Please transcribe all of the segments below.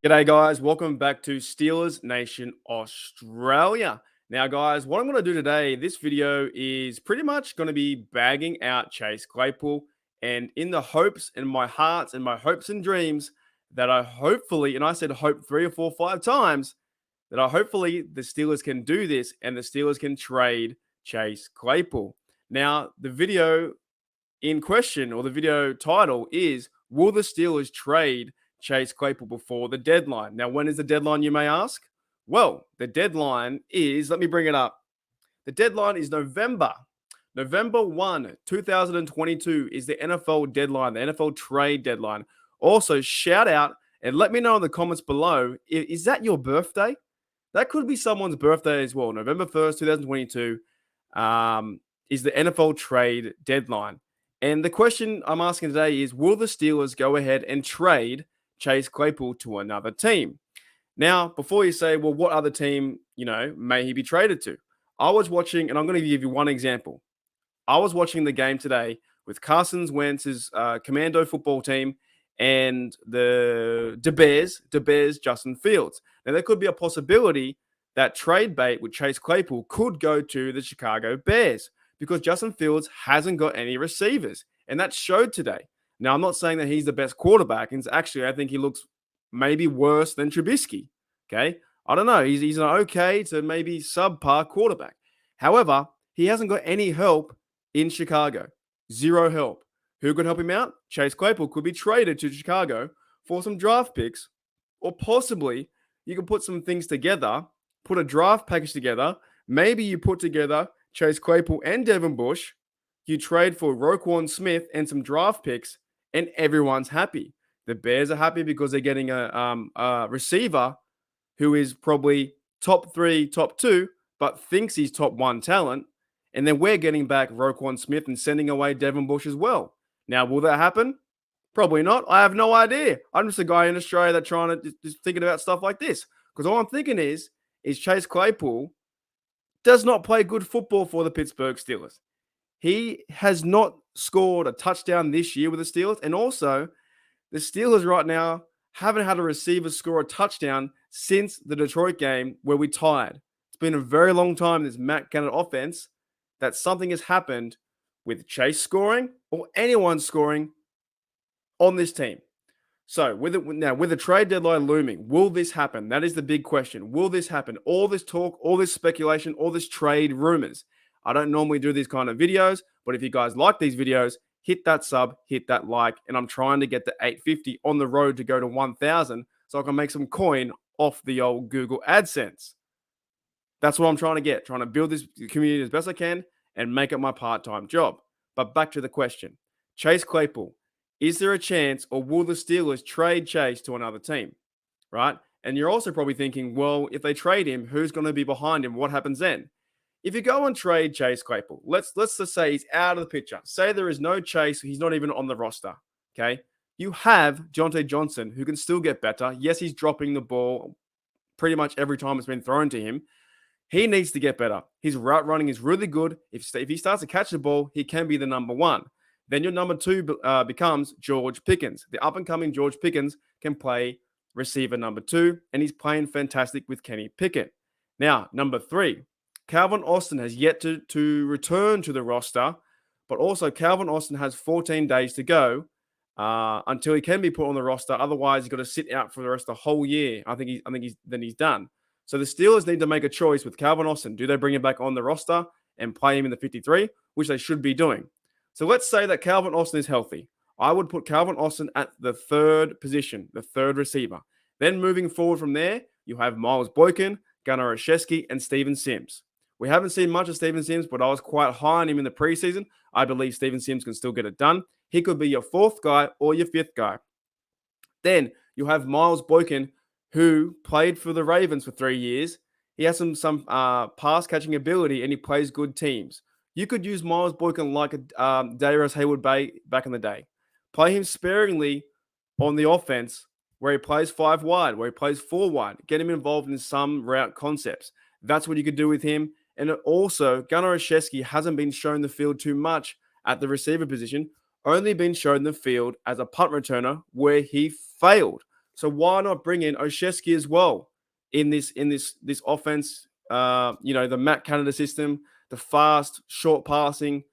G'day, guys. Welcome back to Steelers Nation Australia. Now, guys, what I'm going to do today, this video is pretty much going to be bagging out Chase Claypool, and in the hopes and my hearts and my hopes and dreams that I hopefully, and I said hope 3 or 4, 5 times, that I hopefully the Steelers can do this and the Steelers can trade Chase Claypool. Now, the video in question, or the video title, is will the Steelers trade Chase Claypool before the deadline? Now, when is the deadline, you may ask? Well, the deadline is, let me bring it up. The deadline is November 1, 2022 is the NFL deadline, the NFL trade deadline. Also, shout out and let me know in the comments below, is that your birthday? That could be someone's birthday as well. November 1st, 2022 is the NFL trade deadline. And the question I'm asking today is, will the Steelers go ahead and trade Chase Claypool to another team? Now, before you say, well, what other team, may he be traded to? I was watching, and I'm going to give you one example. I was watching the game today with Carson Wentz's commando football team and the Bears, Justin Fields. Now, there could be a possibility that trade bait with Chase Claypool could go to the Chicago Bears because Justin Fields hasn't got any receivers, and that showed today. Now, I'm not saying that he's the best quarterback, and actually, I think he looks maybe worse than Trubisky, okay? I don't know. He's an okay to maybe subpar quarterback. However, he hasn't got any help in Chicago. Zero help. Who could help him out? Chase Claypool could be traded to Chicago for some draft picks, or possibly you can put some things together, put a draft package together. Maybe you put together Chase Claypool and Devin Bush. You trade for Roquan Smith and some draft picks, and everyone's happy. The Bears are happy because they're getting a receiver who is probably top 3, top 2, but thinks he's top 1 talent. And then we're getting back Roquan Smith and sending away Devin Bush as well. Now, will that happen? Probably not. I have no idea. I'm just a guy in Australia that's trying to just thinking about stuff like this. Because all I'm thinking is Chase Claypool does not play good football for the Pittsburgh Steelers. He has not scored a touchdown this year with the Steelers. And also, the Steelers right now haven't had a receiver score a touchdown since the Detroit game where we tied. It's been a very long time in this Matt Canada offense that something has happened with Chase scoring or anyone scoring on this team. So with the trade deadline looming, will this happen? That is the big question. Will this happen? All this talk, all this speculation, all this trade rumors. I don't normally do these kind of videos, but if you guys like these videos, hit that sub, hit that like, and I'm trying to get to 850 on the road to go to 1,000 so I can make some coin off the old Google AdSense. That's what I'm trying to get, trying to build this community as best I can and make it my part-time job. But back to the question. Chase Claypool, is there a chance, or will the Steelers trade Chase to another team, right? And you're also probably thinking, well, if they trade him, who's going to be behind him? What happens then? If you go and trade Chase Claypool, let's just say he's out of the picture. Say there is no Chase, he's not even on the roster, okay? You have Jonte Johnson, who can still get better. Yes, he's dropping the ball pretty much every time it's been thrown to him. He needs to get better. His route running is really good. If he starts to catch the ball, he can be the number 1. Then your number 2 becomes George Pickens. The up-and-coming George Pickens can play receiver number 2, and he's playing fantastic with Kenny Pickett. Now, number 3, Calvin Austin has yet to return to the roster, but also Calvin Austin has 14 days to go until he can be put on the roster. Otherwise, he's got to sit out for the rest of the whole year. I think he's done. So the Steelers need to make a choice with Calvin Austin. Do they bring him back on the roster and play him in the 53, which they should be doing? So let's say that Calvin Austin is healthy. I would put Calvin Austin at the 3rd position, the 3rd receiver. Then moving forward from there, you have Miles Boykin, Gunnar Olszewski, and Steven Sims. We haven't seen much of Steven Sims, but I was quite high on him in the preseason. I believe Steven Sims can still get it done. He could be your 4th guy or your 5th guy. Then you have Miles Boykin, who played for the Ravens for 3 years. He has some pass catching ability, and he plays good teams. You could use Miles Boykin like a Darius Hayward Bay back in the day. Play him sparingly on the offense where he plays 5 wide, where he plays 4 wide. Get him involved in some route concepts. That's what you could do with him. And also, Gunnar Olszewski hasn't been shown the field too much at the receiver position, only been shown the field as a punt returner where he failed. So why not bring in Oshesky as well in this offense? The Matt Canada system, the fast, short passing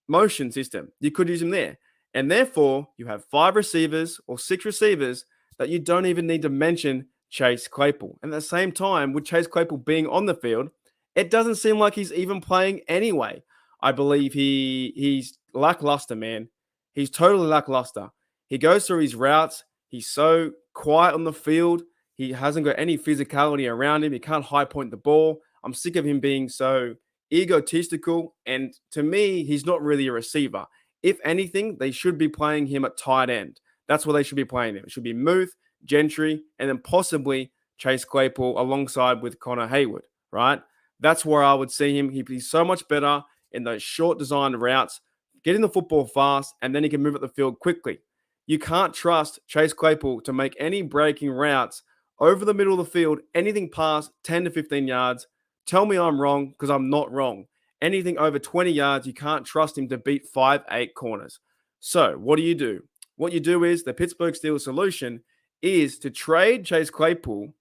motion system. You could use him there. And therefore, you have 5 receivers or 6 receivers that you don't even need to mention Chase Claypool. And at the same time, with Chase Claypool being on the field, it doesn't seem like he's even playing anyway. I believe he's lackluster, man. He's totally lackluster. He goes through his routes. He's so quiet on the field. He hasn't got any physicality around him. He can't high point the ball. I'm sick of him being so egotistical. And to me, he's not really a receiver. If anything, they should be playing him at tight end. That's where they should be playing him. It should be Muth, Gentry, and then possibly Chase Claypool alongside with Connor Hayward, right? That's where I would see him. He'd be so much better in those short designed routes, getting the football fast, and then he can move up the field quickly. You can't trust Chase Claypool to make any breaking routes over the middle of the field, anything past 10 to 15 yards. Tell me I'm wrong, because I'm not wrong. Anything over 20 yards, you can't trust him to beat 5'8" corners. So what do? What you do is the Pittsburgh Steelers solution is to trade Chase Claypool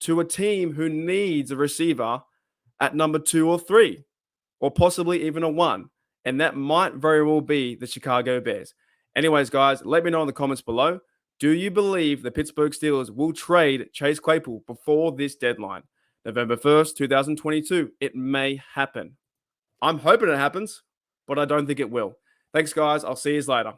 to a team who needs a receiver at number 2 or 3, or possibly even a 1. And that might very well be the Chicago Bears. Anyways, guys, let me know in the comments below. Do you believe the Pittsburgh Steelers will trade Chase Claypool before this deadline? November 1st, 2022. It may happen. I'm hoping it happens, but I don't think it will. Thanks, guys. I'll see you later.